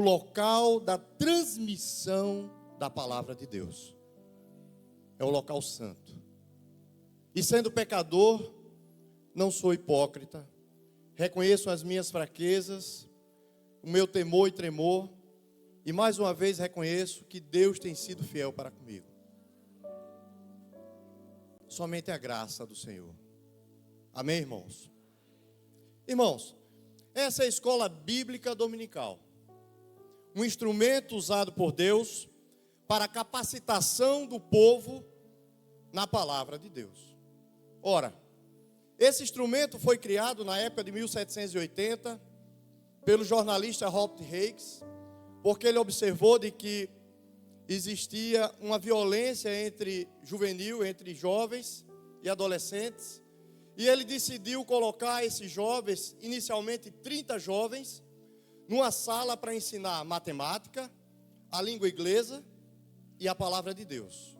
o local da transmissão da palavra de Deus. É o local santo. E sendo pecador, não sou hipócrita. Reconheço as minhas fraquezas, o meu temor e tremor. E mais uma vez reconheço que Deus tem sido fiel para comigo. Somente a graça do Senhor. Amém, irmãos? Irmãos, essa é a escola bíblica dominical. Um instrumento usado por Deus para a capacitação do povo na palavra de Deus. Ora, esse instrumento foi criado na época de 1780 pelo jornalista Robert Hicks, porque ele observou de que existia uma violência juvenil entre jovens e adolescentes, e ele decidiu colocar esses jovens, inicialmente 30 jovens, numa sala para ensinar matemática, a língua inglesa e a palavra de Deus.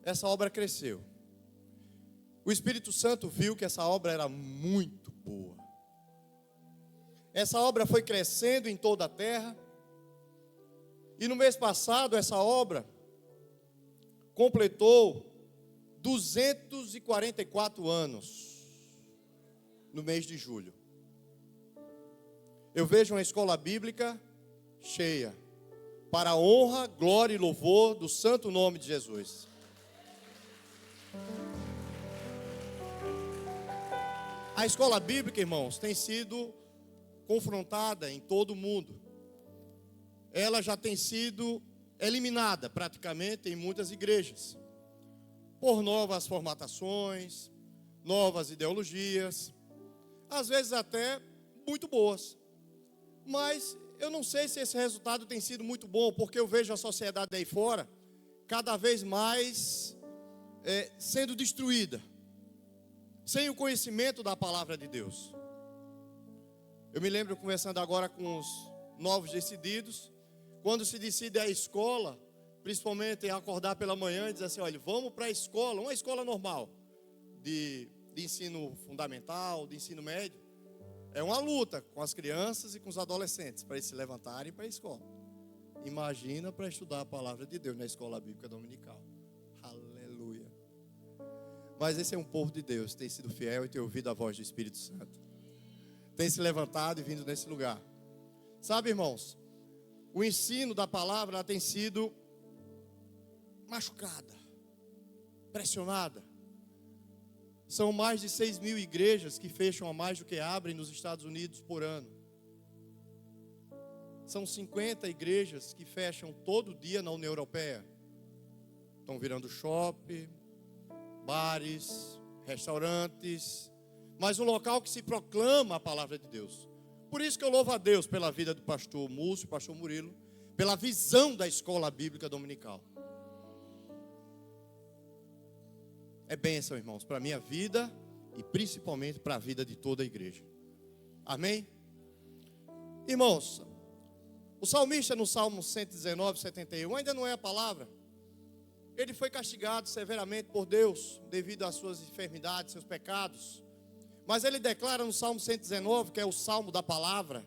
Essa obra cresceu. O Espírito Santo viu que essa obra era muito boa. Essa obra foi crescendo em toda a terra. E no mês passado, essa obra completou 244 anos. No mês de julho. Eu vejo uma escola bíblica cheia. Para a honra, glória e louvor do santo nome de Jesus. A escola bíblica, irmãos, tem sido confrontada em todo o mundo. Ela já tem sido eliminada praticamente em muitas igrejas, por novas formatações, novas ideologias, às vezes até muito boas. Mas eu não sei se esse resultado tem sido muito bom, porque eu vejo a sociedade aí fora cada vez mais sendo destruída, sem o conhecimento da palavra de Deus. Eu me lembro conversando agora com os novos decididos, quando se decide a escola, principalmente em acordar pela manhã e dizer assim, olha, vamos para a escola, uma escola normal, de ensino fundamental, de ensino médio. É uma luta com as crianças e com os adolescentes, para eles se levantarem para a escola. Imagina para estudar a palavra de Deus na escola bíblica dominical. Aleluia. Mas esse é um povo de Deus, tem sido fiel e tem ouvido a voz do Espírito Santo. Tem se levantado e vindo nesse lugar. Sabe, irmãos, o ensino da palavra tem sido machucada, pressionada. São mais de 6.000 igrejas que fecham a mais do que abrem nos Estados Unidos por ano. São 50 igrejas que fecham todo dia na União Europeia. Estão virando shopping, bares, restaurantes, mas um local que se proclama a palavra de Deus. Por isso que eu louvo a Deus pela vida do pastor Múcio, pastor Murilo, pela visão da escola bíblica dominical. É bênção, irmãos, para a minha vida e principalmente para a vida de toda a igreja. Amém? Irmãos, o salmista no Salmo 119, 71, ainda não é a palavra. Ele foi castigado severamente por Deus devido às suas enfermidades, seus pecados. Mas ele declara no Salmo 119, que é o Salmo da palavra,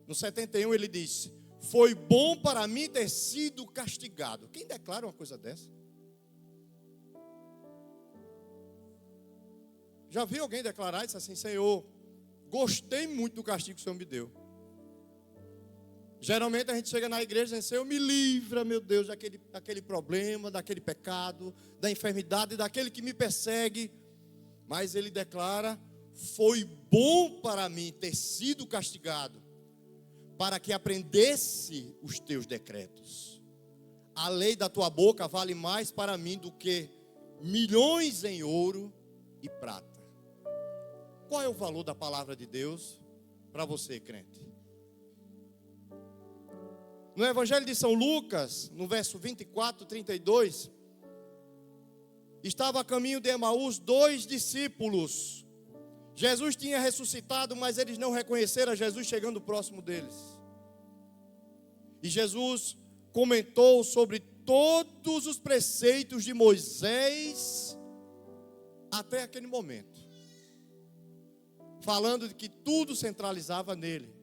no 71 ele diz, foi bom para mim ter sido castigado. Quem declara uma coisa dessa? Já viu alguém declarar isso assim, Senhor, gostei muito do castigo que o Senhor me deu. Geralmente a gente chega na igreja e diz, Senhor, me livra, meu Deus, daquele problema, daquele pecado, da enfermidade, daquele que me persegue. Mas ele declara, foi bom para mim ter sido castigado, para que aprendesse os teus decretos. A lei da tua boca vale mais para mim do que milhões em ouro e prata. Qual é o valor da palavra de Deus para você, crente? No Evangelho de São Lucas, no verso 24, 32, estava a caminho de Emaús 2 discípulos. Jesus tinha ressuscitado, mas eles não reconheceram Jesus chegando próximo deles. E Jesus comentou sobre todos os preceitos de Moisés até aquele momento, falando de que tudo centralizava nele.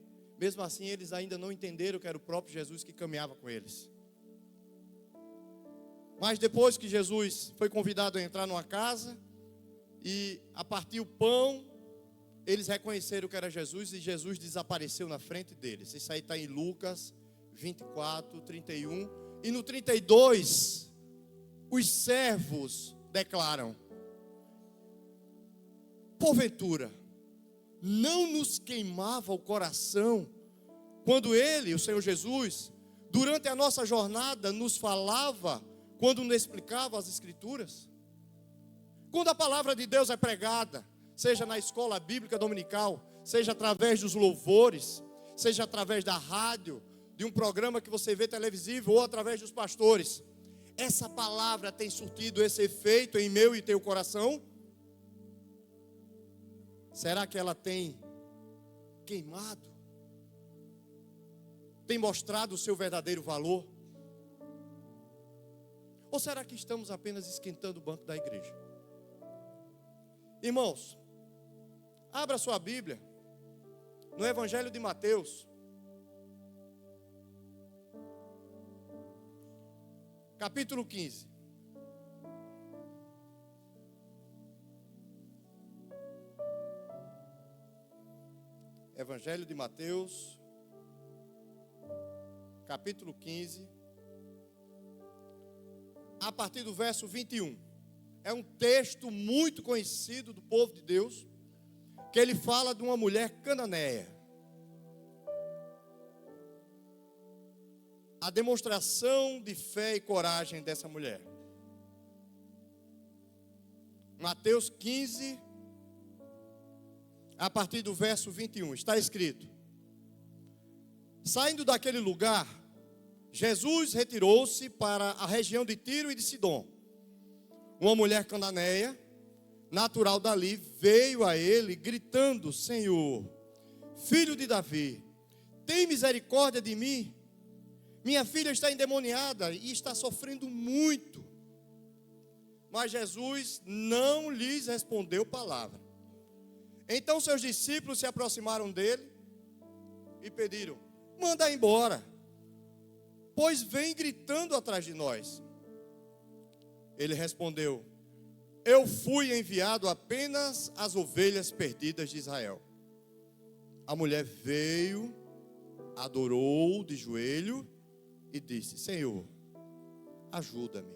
Mesmo assim, eles ainda não entenderam que era o próprio Jesus que caminhava com eles. Mas depois que Jesus foi convidado a entrar numa casa e a partir o pão, eles reconheceram que era Jesus e Jesus desapareceu na frente deles. Isso aí está em Lucas 24, 31. E no 32, os servos declaram: porventura, não nos queimava o coração quando Ele, o Senhor Jesus, durante a nossa jornada nos falava, quando nos explicava as Escrituras? Quando a palavra de Deus é pregada, seja na escola bíblica dominical, seja através dos louvores, seja através da rádio, de um programa que você vê televisivo, ou através dos pastores, essa palavra tem surtido esse efeito em meu e teu coração? Será que ela tem queimado? Tem mostrado o seu verdadeiro valor? Ou será que estamos apenas esquentando o banco da igreja? Irmãos, abra sua Bíblia no Evangelho de Mateus, capítulo 15. Evangelho de Mateus, capítulo 15, a partir do verso 21. É um texto muito conhecido do povo de Deus, que ele fala de uma mulher cananeia. A demonstração de fé e coragem dessa mulher. Mateus 15, a partir do verso 21, está escrito: saindo daquele lugar, Jesus retirou-se para a região de Tiro e de Sidom. Uma mulher cananeia, natural dali, veio a ele gritando: Senhor, filho de Davi, tem misericórdia de mim. Minha filha está endemoniada e está sofrendo muito. Mas Jesus não lhes respondeu palavra. Então seus discípulos se aproximaram dele e pediram: manda embora, pois vem gritando atrás de nós. Ele respondeu: eu fui enviado apenas às ovelhas perdidas de Israel. A mulher veio, adorou de joelho e disse: Senhor, ajuda-me.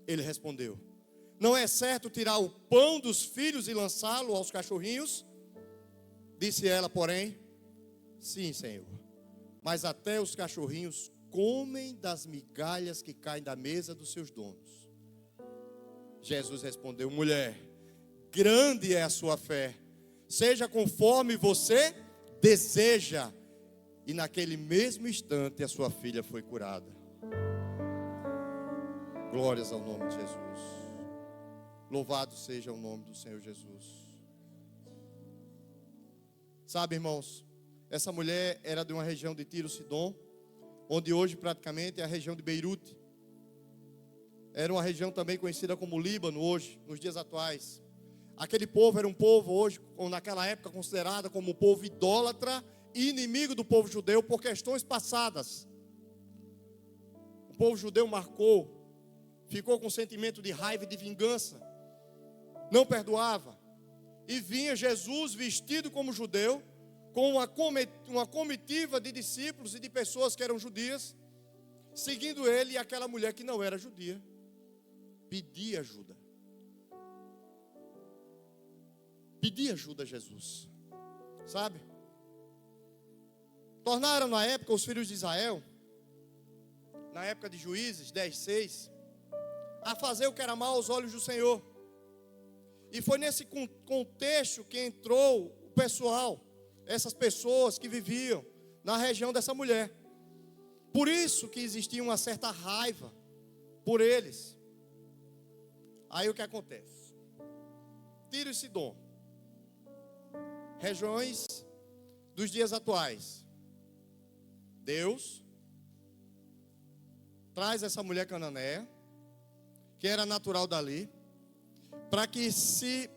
Ele respondeu: não é certo tirar o pão dos filhos e lançá-lo aos cachorrinhos? Disse ela, porém: sim, Senhor, mas até os cachorrinhos comem das migalhas que caem da mesa dos seus donos. Jesus respondeu: mulher, grande é a sua fé, seja conforme você deseja. E naquele mesmo instante a sua filha foi curada. Glórias ao nome de Jesus. Louvado seja o nome do Senhor Jesus. Sabe, irmãos, essa mulher era de uma região de Tiro, Sidom, onde hoje praticamente é a região de Beirute. Era uma região também conhecida como Líbano hoje, nos dias atuais. Aquele povo era um povo hoje, ou naquela época considerado como um povo idólatra e inimigo do povo judeu por questões passadas. O povo judeu ficou com sentimento de raiva e de vingança, não perdoava. E vinha Jesus vestido como judeu, com uma comitiva de discípulos e de pessoas que eram judias, seguindo ele, e aquela mulher que não era judia pedia ajuda. Pedia ajuda a Jesus. Sabe? Tornaram na época os filhos de Israel, na época de Juízes 10:6, a fazer o que era mal aos olhos do Senhor. E foi nesse contexto que entrou o pessoal, essas pessoas que viviam na região dessa mulher. Por isso que existia uma certa raiva por eles. Aí o que acontece? Tiro e Sidom, regiões dos dias atuais. Deus traz essa mulher cananeia, que era natural dali, para que se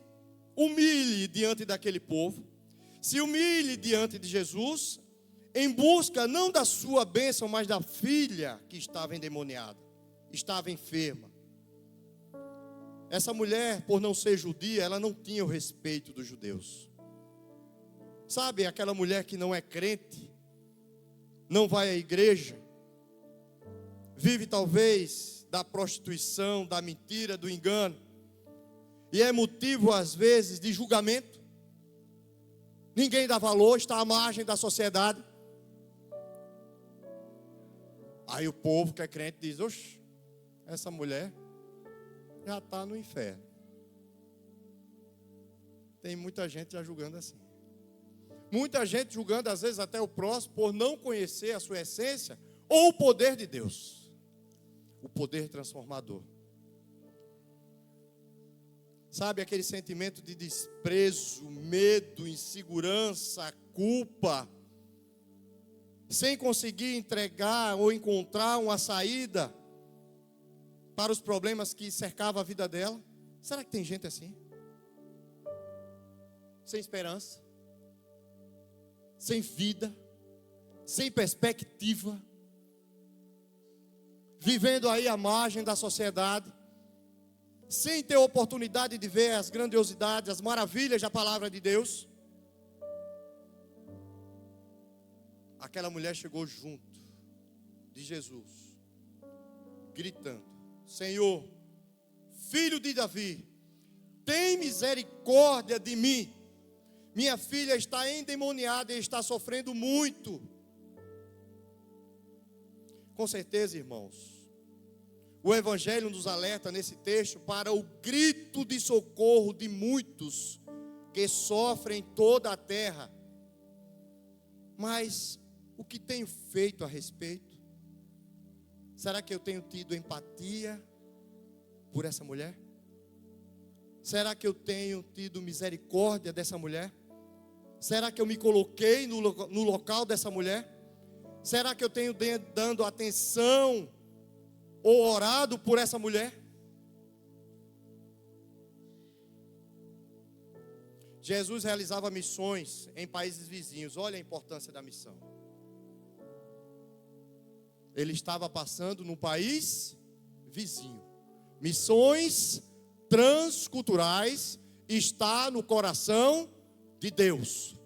humilhe diante daquele povo, se humilhe diante de Jesus, em busca não da sua bênção, mas da filha que estava endemoniada, estava enferma. Essa mulher, por não ser judia, ela não tinha o respeito dos judeus. Sabe, aquela mulher que não é crente, não vai à igreja, vive talvez da prostituição, da mentira, do engano, e é motivo às vezes de julgamento. Ninguém dá valor, está à margem da sociedade. Aí o povo que é crente diz: oxe, essa mulher já está no inferno. Tem muita gente já julgando assim. Muita gente julgando às vezes até o próximo por não conhecer a sua essência ou o poder de Deus. O poder transformador. Sabe aquele sentimento de desprezo, medo, insegurança, culpa, sem conseguir entregar ou encontrar uma saída para os problemas que cercavam a vida dela? Será que tem gente assim? Sem esperança, sem vida, sem perspectiva, vivendo aí à margem da sociedade, sem ter oportunidade de ver as grandiosidades, as maravilhas da palavra de Deus. Aquela mulher chegou junto de Jesus, gritando: Senhor, filho de Davi, tem misericórdia de mim. Minha filha está endemoniada e está sofrendo muito. Com certeza, irmãos, o Evangelho nos alerta nesse texto para o grito de socorro de muitos que sofrem em toda a terra. Mas o que tenho feito a respeito? Será que eu tenho tido empatia por essa mulher? Será que eu tenho tido misericórdia dessa mulher? Será que eu me coloquei no local dessa mulher? Será que eu tenho dando atenção ou orado por essa mulher? Jesus realizava missões em países vizinhos. Olha a importância da missão. Ele estava passando num país vizinho. Missões transculturais está no coração de Deus.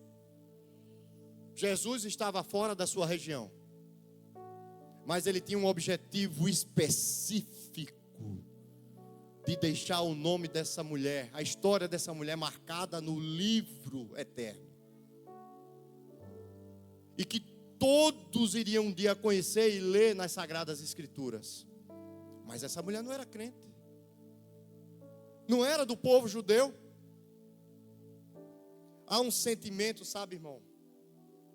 Jesus estava fora da sua região, mas ele tinha um objetivo específico de deixar o nome dessa mulher, a história dessa mulher marcada no livro eterno, e que todos iriam um dia conhecer e ler nas Sagradas Escrituras. Mas essa mulher não era crente, não era do povo judeu. Há um sentimento, sabe, irmão,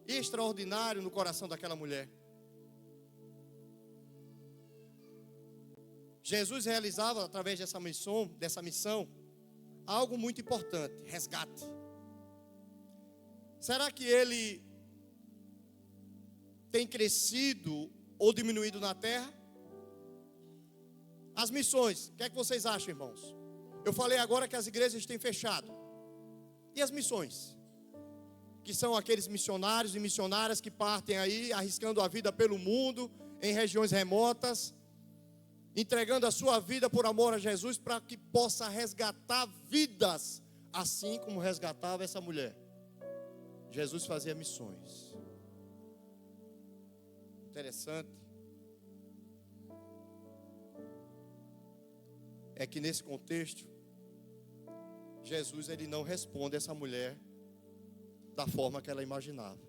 extraordinário no coração daquela mulher. Jesus realizava através dessa missão algo muito importante: resgate. Será que ele tem crescido ou diminuído na terra? As missões, o que é que vocês acham, irmãos? Eu falei agora que as igrejas têm fechado. E as missões? Que são aqueles missionários e missionárias que partem aí, arriscando a vida pelo mundo, em regiões remotas, entregando a sua vida por amor a Jesus, para que possa resgatar vidas, assim como resgatava essa mulher. Jesus fazia missões. Interessante é que nesse contexto, Jesus ele não responde a essa mulher da forma que ela imaginava.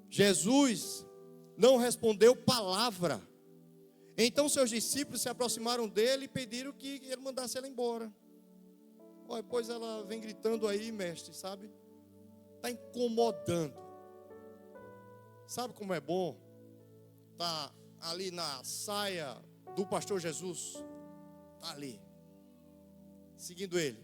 Jesus não respondeu palavra. Então seus discípulos se aproximaram dele e pediram que ele mandasse ela embora. Olha, pois ela vem gritando aí, mestre, sabe? Está incomodando. Sabe como é bom estar ali na saia do pastor Jesus? Está ali, seguindo ele.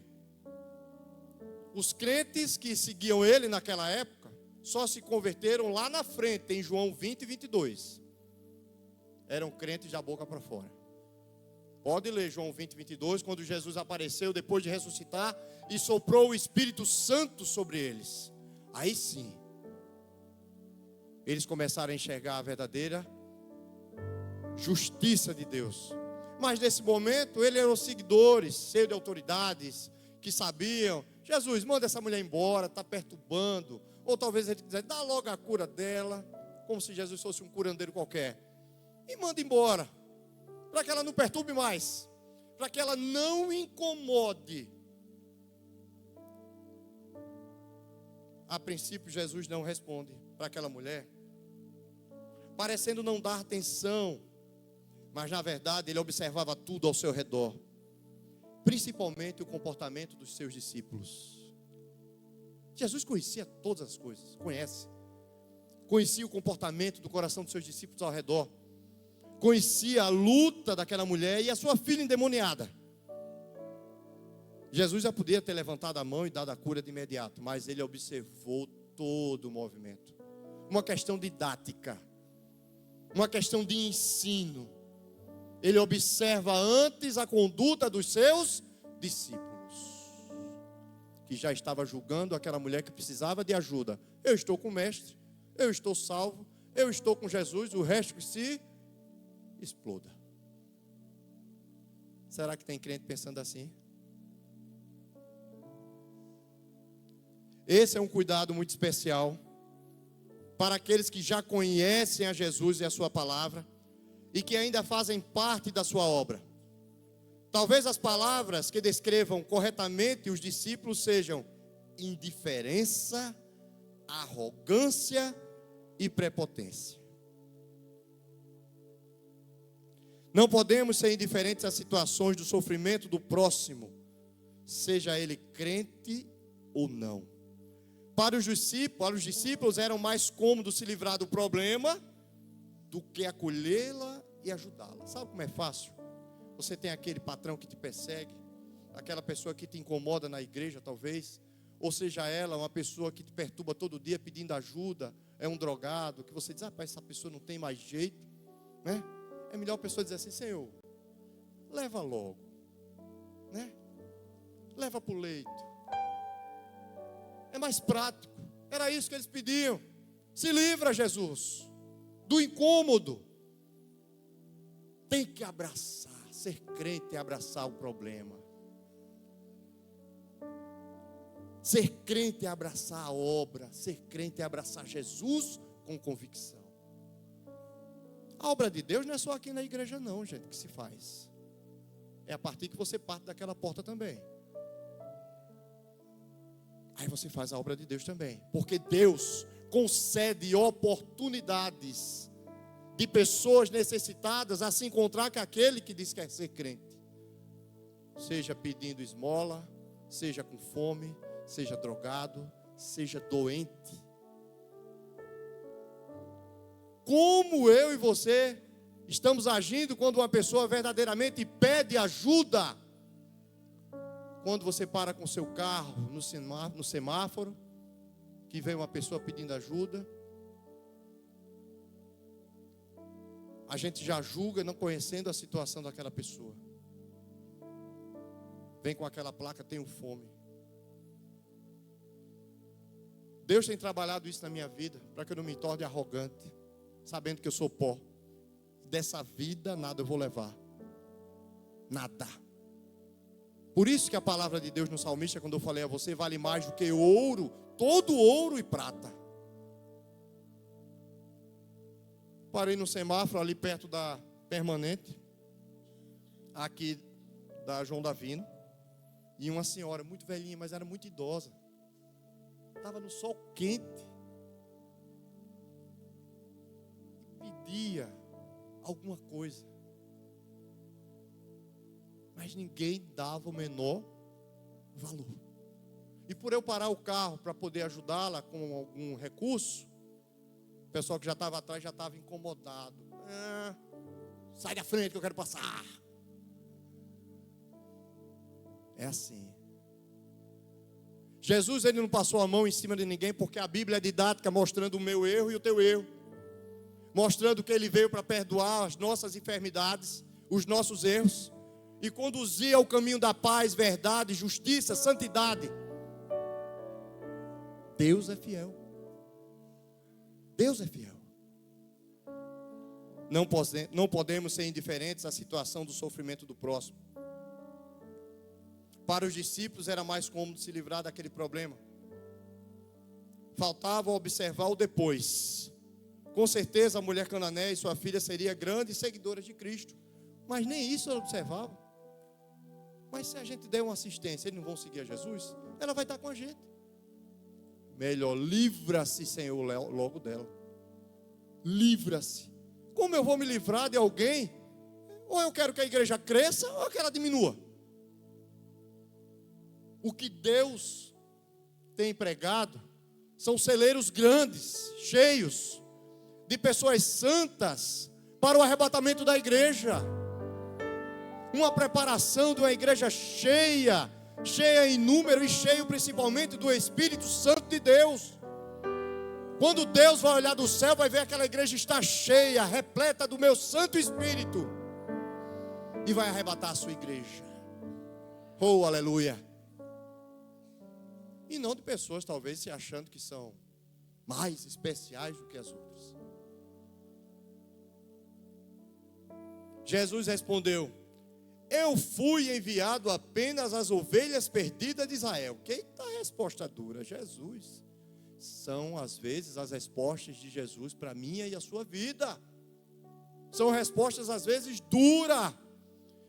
Os crentes que seguiam ele naquela época só se converteram lá na frente, em João 20 e 22. Eram crentes da boca para fora. Pode ler João 20, 22, quando Jesus apareceu depois de ressuscitar e soprou o Espírito Santo sobre eles. Aí sim, eles começaram a enxergar a verdadeira justiça de Deus. Mas nesse momento, eles eram seguidores, cheios de autoridades, que sabiam: Jesus, manda essa mulher embora, está perturbando. Ou talvez ele dizia: dá logo a cura dela, como se Jesus fosse um curandeiro qualquer. E manda embora, para que ela não perturbe mais, para que ela não incomode. A princípio, Jesus não responde para aquela mulher, parecendo não dar atenção, mas na verdade ele observava tudo ao seu redor, principalmente o comportamento dos seus discípulos. Jesus conhecia todas as coisas, conhecia o comportamento do coração dos seus discípulos ao redor, conhecia a luta daquela mulher e a sua filha endemoniada. Jesus já podia ter levantado a mão e dado a cura de imediato, mas ele observou todo o movimento. Uma questão didática, uma questão de ensino. Ele observa antes a conduta dos seus discípulos, que já estava julgando aquela mulher que precisava de ajuda. Eu estou com o mestre, eu estou salvo, eu estou com Jesus, o resto que se exploda. Será que tem crente pensando assim? Esse é um cuidado muito especial para aqueles que já conhecem a Jesus e a sua palavra e que ainda fazem parte da sua obra. Talvez as palavras que descrevam corretamente os discípulos sejam indiferença, arrogância e prepotência. Não podemos ser indiferentes às situações do sofrimento do próximo, seja ele crente ou não. Para os discípulos era mais cômodo se livrar do problema do que acolhê-la e ajudá-la. Sabe como é fácil? Você tem aquele patrão que te persegue, aquela pessoa que te incomoda na igreja talvez, ou seja ela uma pessoa que te perturba todo dia pedindo ajuda, é um drogado, que você diz: rapaz, essa pessoa não tem mais jeito, né? É melhor a pessoa dizer assim: Senhor, leva logo, né? Leva para o leito. É mais prático. Era isso que eles pediam. Se livra, Jesus, do incômodo. Tem que abraçar. Ser crente é abraçar o problema. Ser crente é abraçar a obra. Ser crente é abraçar Jesus com convicção. A obra de Deus não é só aqui na igreja não, gente, que se faz. É a partir que você parte daquela porta também. Aí você faz a obra de Deus também. Porque Deus concede oportunidades de pessoas necessitadas a se encontrar com aquele que diz que quer ser crente. Seja pedindo esmola, seja com fome, seja drogado, seja doente. Como eu e você estamos agindo quando uma pessoa verdadeiramente pede ajuda? Quando você para com seu carro no semáforo, que vem uma pessoa pedindo ajuda, a gente já julga não conhecendo a situação daquela pessoa. Vem com aquela placa: tenho fome. Deus tem trabalhado isso na minha vida, para que eu não me torne arrogante, sabendo que eu sou pó. Dessa vida nada eu vou levar. Nada. Por isso que a palavra de Deus no salmista, quando eu falei a você, vale mais do que ouro, todo ouro e prata. Parei no semáforo ali perto da Permanente, aqui da João Davino, e uma senhora muito velhinha, mas era muito idosa, estava no sol quente, pedia alguma coisa, mas ninguém dava o menor valor. E por eu parar o carro para poder ajudá-la com algum recurso, o pessoal que já estava atrás já estava incomodado. Sai da frente que eu quero passar. É assim. Jesus, ele não passou a mão em cima de ninguém, porque a Bíblia é didática, mostrando o meu erro e o teu erro, mostrando que ele veio para perdoar as nossas enfermidades, os nossos erros, e conduzir ao caminho da paz, verdade, justiça, santidade. Deus é fiel. Deus é fiel. Não podemos ser indiferentes à situação do sofrimento do próximo. Para os discípulos era mais cômodo se livrar daquele problema. Faltava observar o depois. Com certeza a mulher cananeia e sua filha seria grande seguidora de Cristo. Mas nem isso ela observava. Mas se a gente der uma assistência, eles não vão seguir a Jesus? Ela vai estar com a gente. Melhor, livra-se, Senhor, logo dela. Livra-se. Como eu vou me livrar de alguém? Ou eu quero que a igreja cresça, ou eu quero que ela diminua. O que Deus tem pregado são celeiros grandes, cheios de pessoas santas para o arrebatamento da igreja. Uma preparação de uma igreja cheia em número e cheio principalmente do Espírito Santo de Deus. Quando Deus vai olhar do céu, vai ver aquela igreja está cheia, repleta do meu Santo Espírito, e vai arrebatar a sua igreja. Oh, aleluia! E não de pessoas talvez se achando que são mais especiais do que as outras. Jesus respondeu: eu fui enviado apenas às ovelhas perdidas de Israel. Eita, resposta dura. Jesus. São às vezes as respostas de Jesus para a minha e a sua vida. São respostas às vezes duras.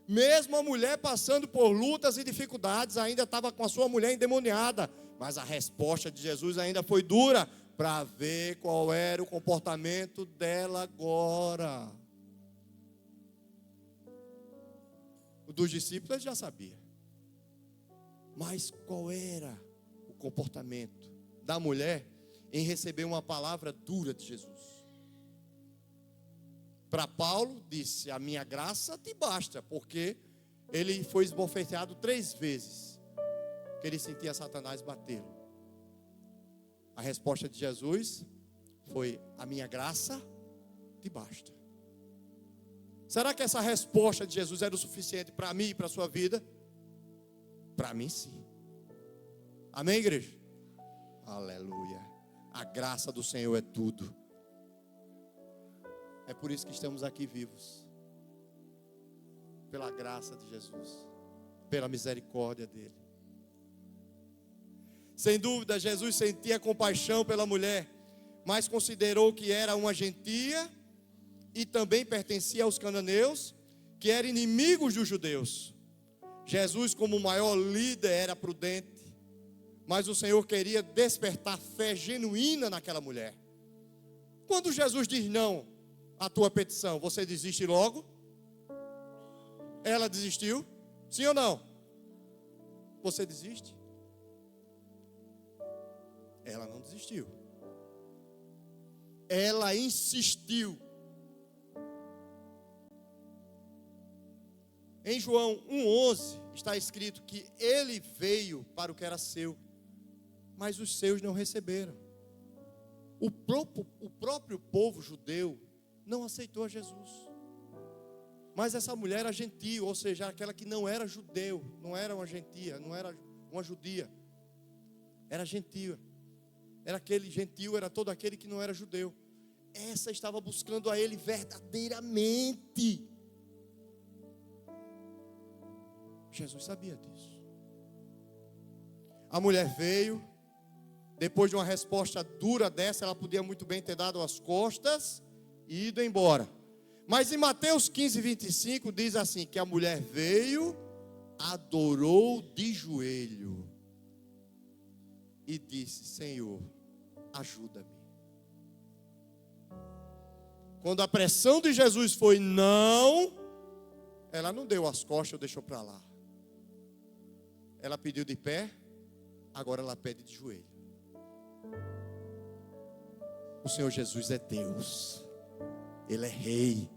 Mesmo a mulher passando por lutas e dificuldades, ainda estava com a sua mulher endemoniada. Mas a resposta de Jesus ainda foi dura, para ver qual era o comportamento dela agora. O dos discípulos ele já sabia. Mas qual era o comportamento da mulher em receber uma palavra dura de Jesus? Para Paulo, disse: a minha graça te basta, porque ele foi esbofeteado 3 vezes, que ele sentia Satanás batê-lo. A resposta de Jesus foi: a minha graça te basta. Será que essa resposta de Jesus era o suficiente para mim e para a sua vida? Para mim sim. Amém, igreja? Aleluia. A graça do Senhor é tudo. É por isso que estamos aqui vivos. Pela graça de Jesus. Pela misericórdia dele. Sem dúvida, Jesus sentia compaixão pela mulher, mas considerou que era uma gentia e também pertencia aos cananeus, que eram inimigos dos judeus. Jesus, como o maior líder, era prudente, mas o Senhor queria despertar fé genuína naquela mulher. Quando Jesus diz não à tua petição, você desiste logo? Ela desistiu? Sim ou não? Você desiste? Ela não desistiu. Ela insistiu. Em João 1,11 está escrito que ele veio para o que era seu, mas os seus não receberam. O próprio povo judeu não aceitou a Jesus. Mas essa mulher era gentil, ou seja, aquela que não era judeu, não era uma gentia, não era uma judia, era gentil. Era aquele gentil, era todo aquele que não era judeu. Essa estava buscando a ele verdadeiramente. Jesus sabia disso. A mulher veio, depois de uma resposta dura dessa, ela podia muito bem ter dado as costas e ido embora. Mas em Mateus 15, 25 diz assim, que a mulher veio, adorou de joelho e disse: Senhor, ajuda-me. Quando a pressão de Jesus foi não, ela não deu as costas ou deixou para lá. Ela pediu de pé, agora ela pede de joelho. O Senhor Jesus é Deus. Ele é Rei.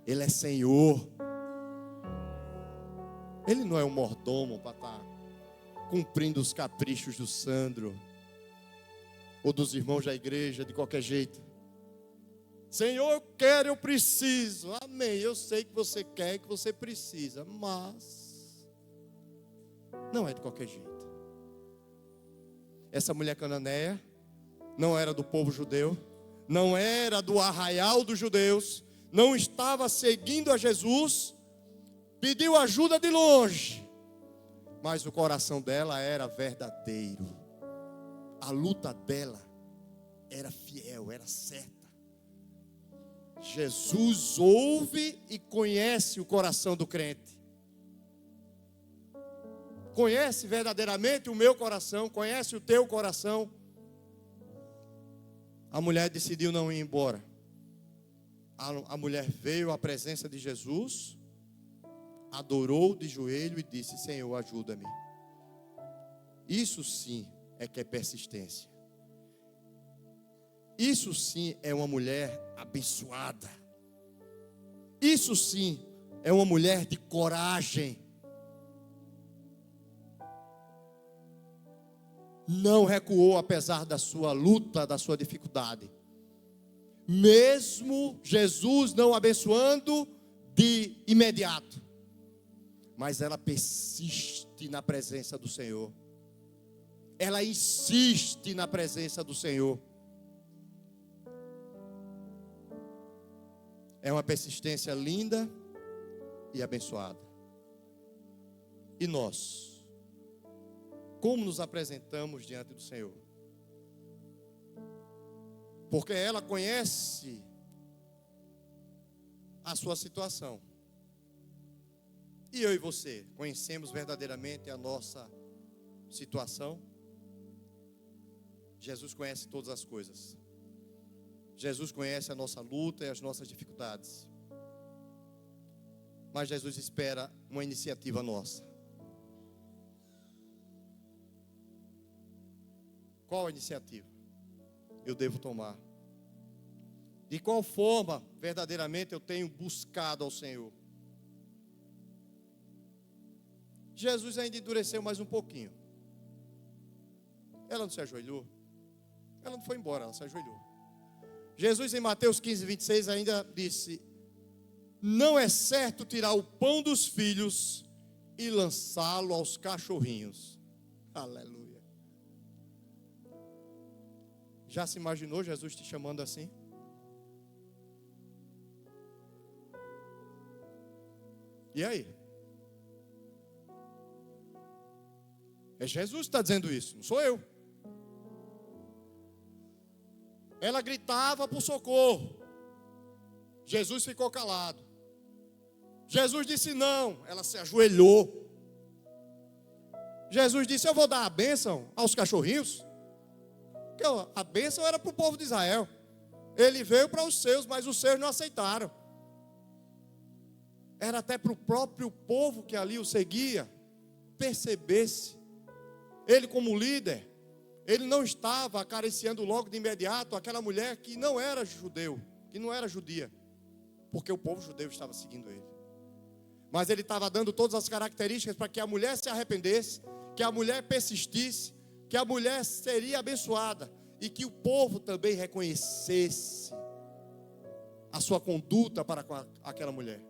Ele é Senhor. Ele não é um mordomo para estar cumprindo os caprichos do Sandro ou dos irmãos da igreja de qualquer jeito. Senhor, eu quero, eu preciso. Amém. Eu sei que você quer, que você precisa, mas não é de qualquer jeito. Essa mulher cananeia não era do povo judeu, não era do arraial dos judeus, não estava seguindo a Jesus, pediu ajuda de longe, mas o coração dela era verdadeiro, a luta dela era fiel, era certa. Jesus ouve e conhece o coração do crente. Conhece verdadeiramente o meu coração, conhece o teu coração. A mulher decidiu não ir embora. A mulher veio à presença de Jesus, adorou de joelho e disse: Senhor, ajuda-me. Isso sim é que é persistência. Isso sim é uma mulher abençoada. Isso sim é uma mulher de coragem. Não recuou apesar da sua luta, da sua dificuldade. Mesmo Jesus não abençoando de imediato. Mas ela persiste na presença do Senhor. Ela insiste na presença do Senhor. É uma persistência linda e abençoada. E nós? Como nos apresentamos diante do Senhor? Porque ela conhece a sua situação. E eu e você, conhecemos verdadeiramente a nossa situação? Jesus conhece todas as coisas. Jesus conhece a nossa luta e as nossas dificuldades. Mas Jesus espera uma iniciativa nossa. Qual a iniciativa eu devo tomar? De qual forma verdadeiramente eu tenho buscado ao Senhor? Jesus ainda endureceu mais um pouquinho. Ela não se ajoelhou. Ela não foi embora, ela se ajoelhou. Jesus em Mateus 15, 26 ainda disse: não é certo tirar o pão dos filhos e lançá-lo aos cachorrinhos. Aleluia. Já se imaginou Jesus te chamando assim? E aí? É Jesus que está dizendo isso, não sou eu. Ela gritava por socorro. Jesus ficou calado. Jesus disse não, ela se ajoelhou. Jesus disse: eu vou dar a bênção aos cachorrinhos. Porque a bênção era para o povo de Israel. Ele veio para os seus, mas os seus não aceitaram. Era até para o próprio povo que ali o seguia percebesse. Ele como líder, ele não estava acariciando logo de imediato aquela mulher que não era judeu, que não era judia, porque o povo judeu estava seguindo ele. Mas ele estava dando todas as características para que a mulher se arrependesse, que a mulher persistisse, que a mulher seria abençoada e que o povo também reconhecesse a sua conduta para com aquela mulher.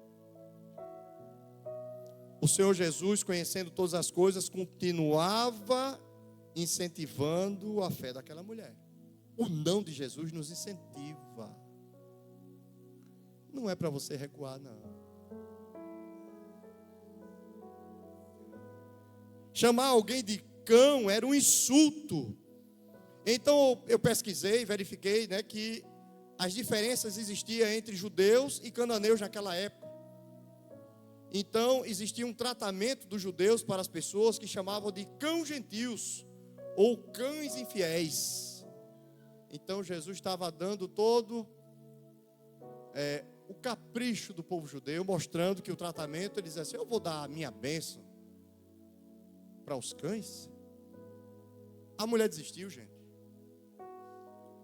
O Senhor Jesus, conhecendo todas as coisas, continuava incentivando a fé daquela mulher. O não de Jesus nos incentiva. Não é para você recuar, não. Chamar alguém de cão era um insulto. Então eu pesquisei, verifiquei, que as diferenças existiam entre judeus e cananeus naquela época. Então existia um tratamento dos judeus para as pessoas que chamavam de cães gentios ou cães infiéis. Então Jesus estava dando todo o capricho do povo judeu, mostrando que o tratamento, ele dizia assim: eu vou dar a minha bênção para os cães. A mulher desistiu, gente.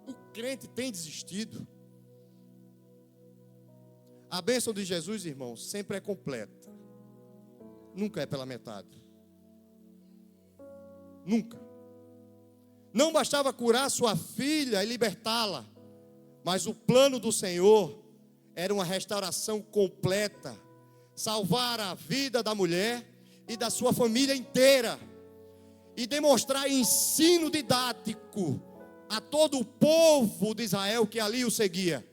O crente tem desistido. A bênção de Jesus, irmãos, sempre é completa. Nunca é pela metade. Nunca. Não bastava curar sua filha e libertá-la, Mas o plano do Senhor era uma restauração completa, salvar a vida da mulher e da sua família inteira, e demonstrar ensino didático a todo o povo de Israel que ali o seguia.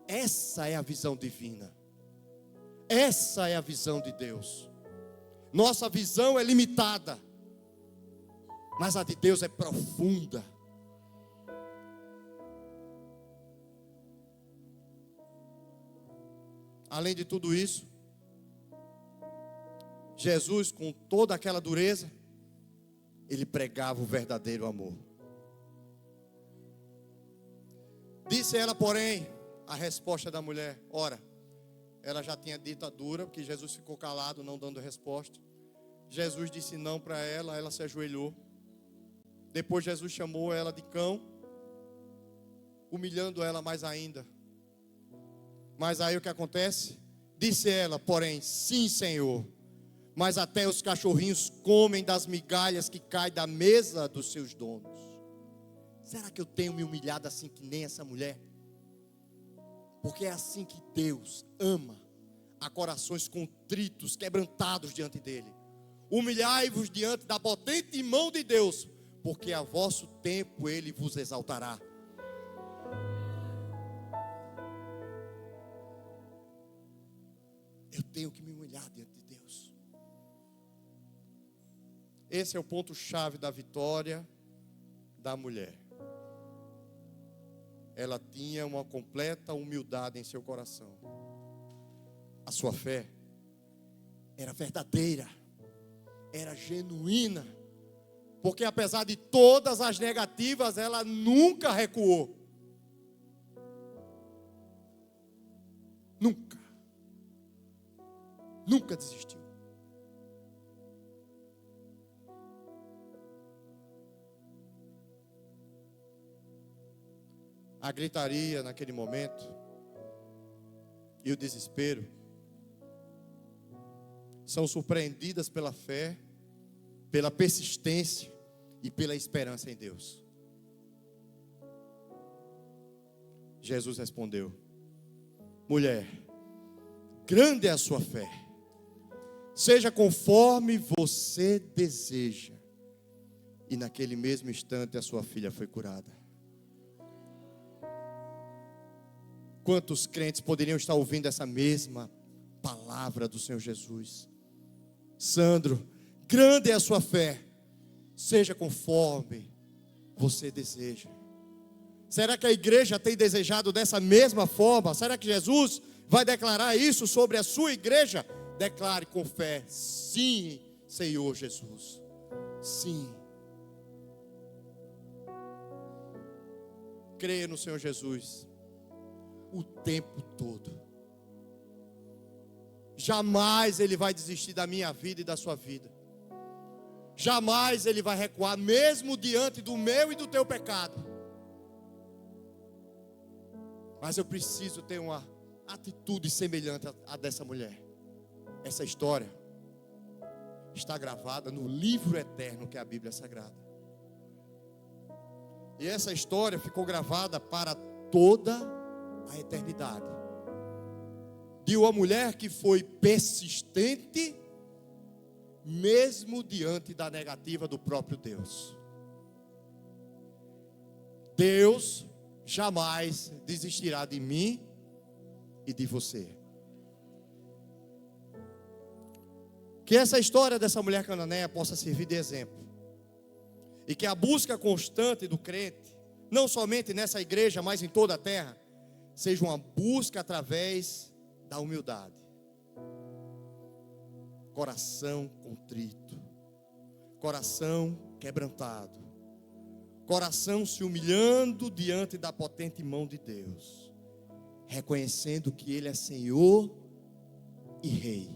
Essa é a visão divina. Essa é a visão de Deus. Nossa visão é limitada, mas a de Deus é profunda. Além de tudo isso, Jesus, com toda aquela dureza, ele pregava o verdadeiro amor. Disse ela, porém, a resposta da mulher: ora, ela já tinha dito a dura, porque Jesus ficou calado, não dando resposta. Jesus disse não para ela, ela se ajoelhou. Depois Jesus chamou ela de cão, humilhando ela mais ainda. Mas aí o que acontece? Disse ela, porém, sim, Senhor, mas até os cachorrinhos comem das migalhas que caem da mesa dos seus donos. Será que eu tenho me humilhado assim que nem essa mulher? Porque é assim que Deus ama a corações contritos, quebrantados diante dele. Humilhai-vos diante da potente mão de Deus, porque a vosso tempo ele vos exaltará. Eu tenho que me humilhar diante de Deus. Esse é o ponto-chave da vitória da mulher. Ela tinha uma completa humildade em seu coração. A sua fé era verdadeira, era genuína, porque apesar de todas as negativas, ela nunca recuou. Nunca desistiu. A gritaria naquele momento e o desespero são surpreendidas pela fé, pela persistência e pela esperança em Deus. Jesus respondeu: mulher, grande é a sua fé, seja conforme você deseja. E naquele mesmo instante a sua filha foi curada. Quantos crentes poderiam estar ouvindo essa mesma palavra do Senhor Jesus? Sandro, grande é a sua fé, seja conforme você deseja. Será que a igreja tem desejado dessa mesma forma? Será que Jesus vai declarar isso sobre a sua igreja? Declare com fé: sim, Senhor Jesus, sim. Creia no Senhor Jesus o tempo todo. Jamais Ele vai desistir da minha vida e da sua vida. Jamais Ele vai recuar, mesmo diante do meu e do teu pecado. Mas eu preciso ter uma atitude semelhante à dessa mulher. Essa história está gravada no livro eterno que é a Bíblia Sagrada. E essa história ficou gravada para toda a eternidade. De uma mulher que foi persistente, mesmo diante da negativa do próprio Deus. Deus jamais desistirá de mim e de você. Que essa história dessa mulher cananeia possa servir de exemplo. E que a busca constante do crente, não somente nessa igreja, mas em toda a terra, seja uma busca através da humildade. Coração contrito, coração quebrantado, coração se humilhando diante da potente mão de Deus, reconhecendo que Ele é Senhor e Rei,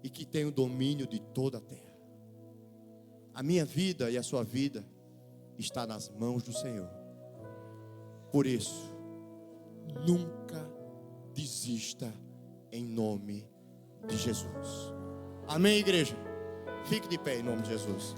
e que tem o domínio de toda a terra. A minha vida e a sua vida está nas mãos do Senhor. Por isso, nunca desista em nome de Jesus. Amém, igreja? Fique de pé em nome de Jesus.